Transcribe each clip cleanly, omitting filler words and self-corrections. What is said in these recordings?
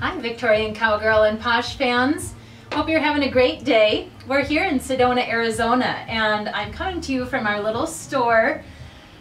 Hi Victorian Cowgirl and Posh fans. Hope you're having a great day. We're here in Sedona, Arizona, and I'm coming to you from our little store.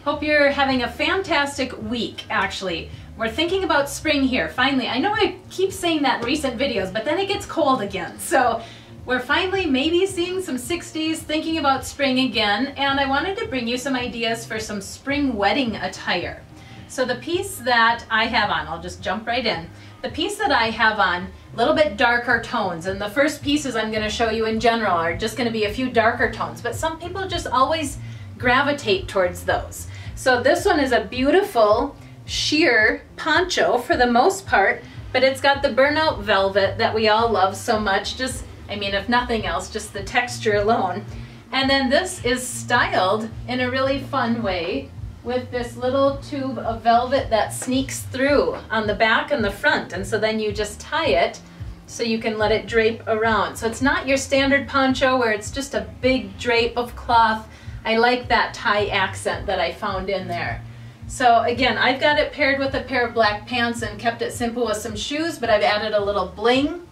Hope you're having a fantastic week, actually. We're thinking about spring here, finally. I know I keep saying that in recent videos, but then it gets cold again. So we're finally maybe seeing some 60s, thinking about spring again, and I wanted to bring you some ideas for some spring wedding attire. So the piece that I have on, I'll just jump right in. The piece that I have on, a little bit darker tones, and the first pieces I'm going to show you in general are just going to be a few darker tones, but some people just always gravitate towards those. So this one is a beautiful sheer poncho for the most part, but it's got the burnout velvet that we all love so much. Just, I mean, if nothing else, just the texture alone. And then this is styled in a really fun way with this little tube of velvet that sneaks through on the back and the front, and so then you just tie it so you can let it drape around. So it's not your standard poncho where it's just a big drape of cloth. I like that tie accent that I found in there. So again, I've got it paired with a pair of black pants and kept it simple with some shoes, but I've added a little bling.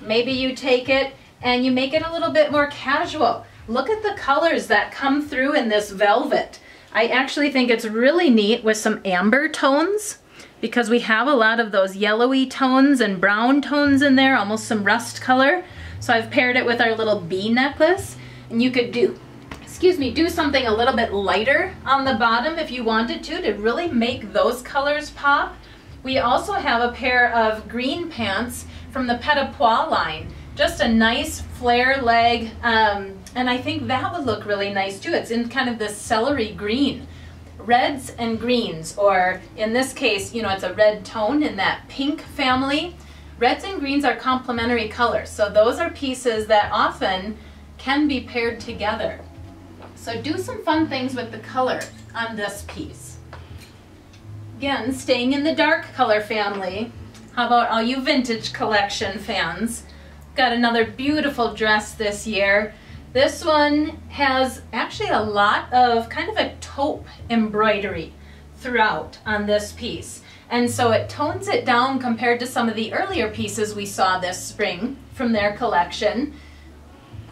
Maybe you take it and you make it a little bit more casual. Look at the colors that come through in this velvet. I actually think it's really neat with some amber tones because we have a lot of those yellowy tones and brown tones in there, almost some rust color. So I've paired it with our little bee necklace, and you could do something a little bit lighter on the bottom if you wanted to really make those colors pop. We also have a pair of green pants from the Pet-a-Pois line. Just a nice flare leg, and I think that would look really nice too. It's in kind of this celery green. Reds and greens, or in this case, you know, it's a red tone in that pink family. Reds and greens are complementary colors, so those are pieces that often can be paired together. So do some fun things with the color on this piece. Again, staying in the dark color family, how about all you vintage collection fans? Got another beautiful dress this year. This one has actually a lot of kind of a taupe embroidery throughout on this piece. And so it tones it down compared to some of the earlier pieces we saw this spring from their collection.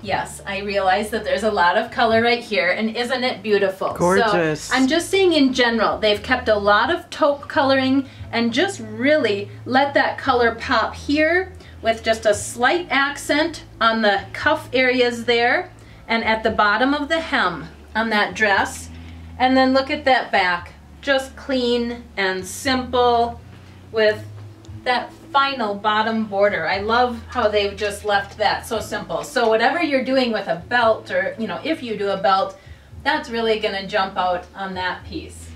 Yes, I realize that there's a lot of color right here, and isn't it beautiful? Gorgeous. So I'm just saying in general, they've kept a lot of taupe coloring and just really let that color pop here with just a slight accent on the cuff areas there and at the bottom of the hem on that dress. And then look at that back, just clean and simple with that final bottom border. I love how they've just left that so simple. So whatever you're doing with a belt, or you know, if you do a belt, that's really gonna jump out on that piece.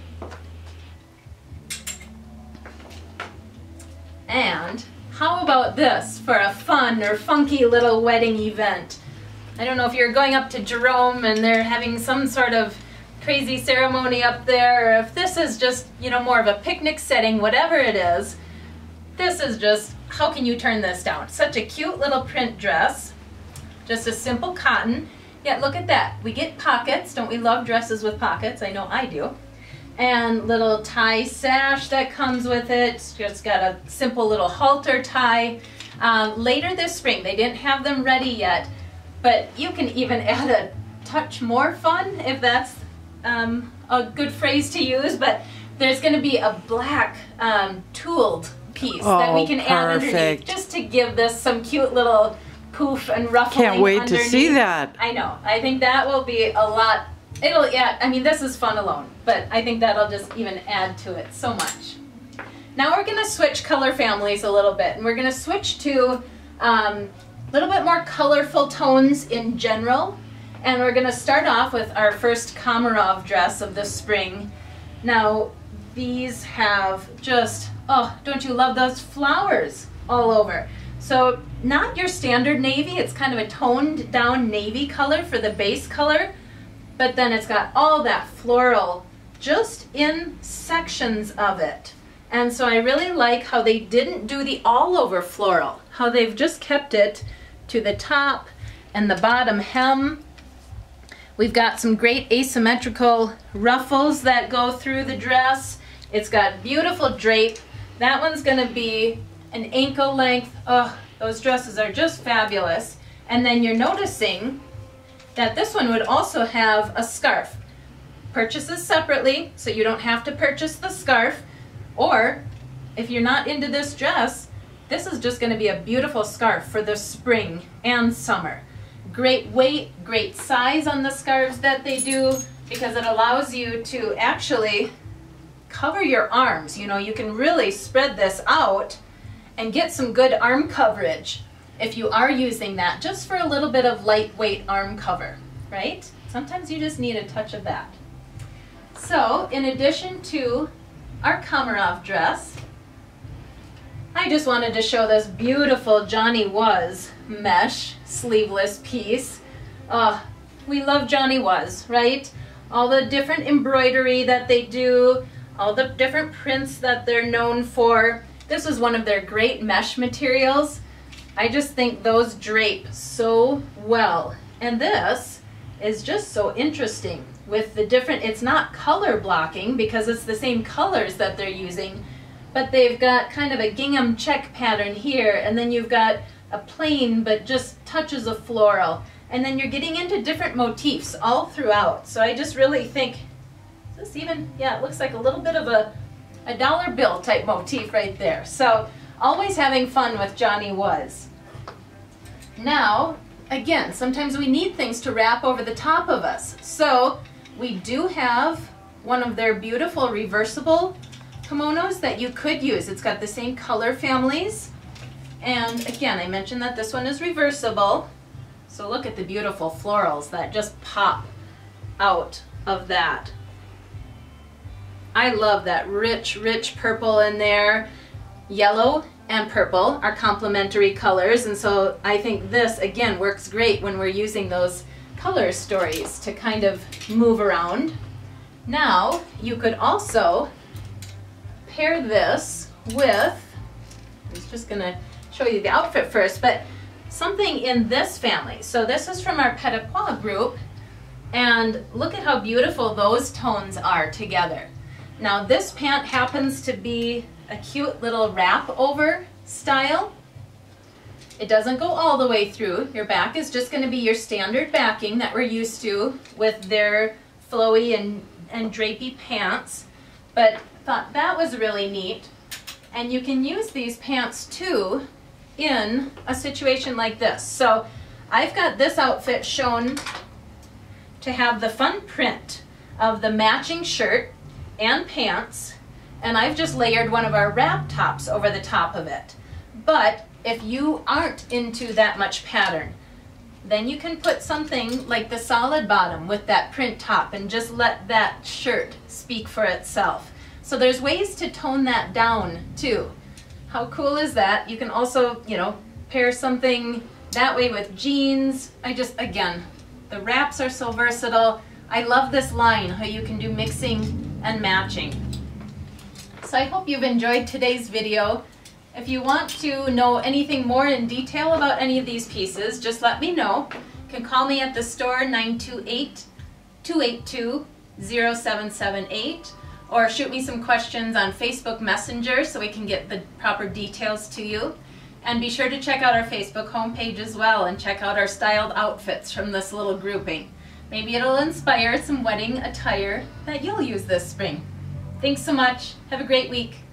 And how about this for a fun or funky little wedding event? I don't know if you're going up to Jerome and they're having some sort of crazy ceremony up there, or if this is just, you know, more of a picnic setting, whatever it is. This is just, how can you turn this down? Such a cute little print dress. Just a simple cotton. Yet look at that. We get pockets. Don't we love dresses with pockets? I know I do. And little tie sash that comes with it. It's just got a simple little halter tie. Later this spring, they didn't have them ready yet, but you can even add a touch more fun, if that's a good phrase to use, but there's going to be a black tooled piece that we can add underneath, just to give this some cute little poof and ruffling. Can't wait underneath. to see that. I know. I think that will be a lot. It'll, yeah, I mean, this is fun alone, but I think that'll just even add to it so much. Now we're going to switch color families a little bit, and we're going to switch to a little bit more colorful tones in general, and we're going to start off with our first Komarov dress of the spring. Now, these have just, oh, don't you love those flowers all over? So not your standard navy, it's kind of a toned down navy color for the base color, but then it's got all that floral just in sections of it. And so I really like how they didn't do the all over floral, how they've just kept it to the top and the bottom hem. We've got some great asymmetrical ruffles that go through the dress. It's got beautiful drape. That one's gonna be an ankle length. Oh, those dresses are just fabulous. And then you're noticing that this one would also have a scarf. Purchases separately, so you don't have to purchase the scarf. Or if you're not into this dress, this is just going to be a beautiful scarf for the spring and summer. Great weight, great size on the scarves that they do, because it allows you to actually cover your arms. You know, you can really spread this out and get some good arm coverage if you are using that, just for a little bit of lightweight arm cover, right? Sometimes you just need a touch of that. So, in addition to our Komarov dress, I just wanted to show this beautiful Johnny Was mesh sleeveless piece. We love Johnny Was, right? All the different embroidery that they do, all the different prints that they're known for. This is one of their great mesh materials. I just think those drape so well. And this is just so interesting with the different, it's not color blocking because it's the same colors that they're using, but they've got kind of a gingham check pattern here, and then you've got a plain but just touches of floral. And then you're getting into different motifs all throughout. So I just really think, is this even, yeah, it looks like a little bit of a dollar bill type motif right there. So always having fun with Johnny Was. Now, again, sometimes we need things to wrap over the top of us. So we do have one of their beautiful reversible kimonos that you could use. It's got the same color families. And again, I mentioned that this one is reversible. So look at the beautiful florals that just pop out of that. I love that rich, rich purple in there. Yellow and purple are complementary colors, and so I think this, again, works great when we're using those color stories to kind of move around. Now, you could also pair this with, I was just going to show you the outfit first, but something in this family. So this is from our Pet a Pois group, and look at how beautiful those tones are together. Now this pant happens to be a cute little wrap over style. It doesn't go all the way through. Your back is just going to be your standard backing that we're used to with their flowy and drapey pants, but thought that was really neat. And you can use these pants too in a situation like this. So I've got this outfit shown to have the fun print of the matching shirt and pants, and I've just layered one of our wrap tops over the top of it. But if you aren't into that much pattern, then you can put something like the solid bottom with that print top and just let that shirt speak for itself. So there's ways to tone that down too. How cool is that? You can also, you know, pair something that way with jeans. Again, the wraps are so versatile. I love this line, how you can do mixing and matching. So I hope you've enjoyed today's video. If you want to know anything more in detail about any of these pieces, just let me know. You can call me at the store 928-282-0778, or shoot me some questions on Facebook Messenger so we can get the proper details to you. And be sure to check out our Facebook homepage as well and check out our styled outfits from this little grouping. Maybe it'll inspire some wedding attire that you'll use this spring. Thanks so much. Have a great week.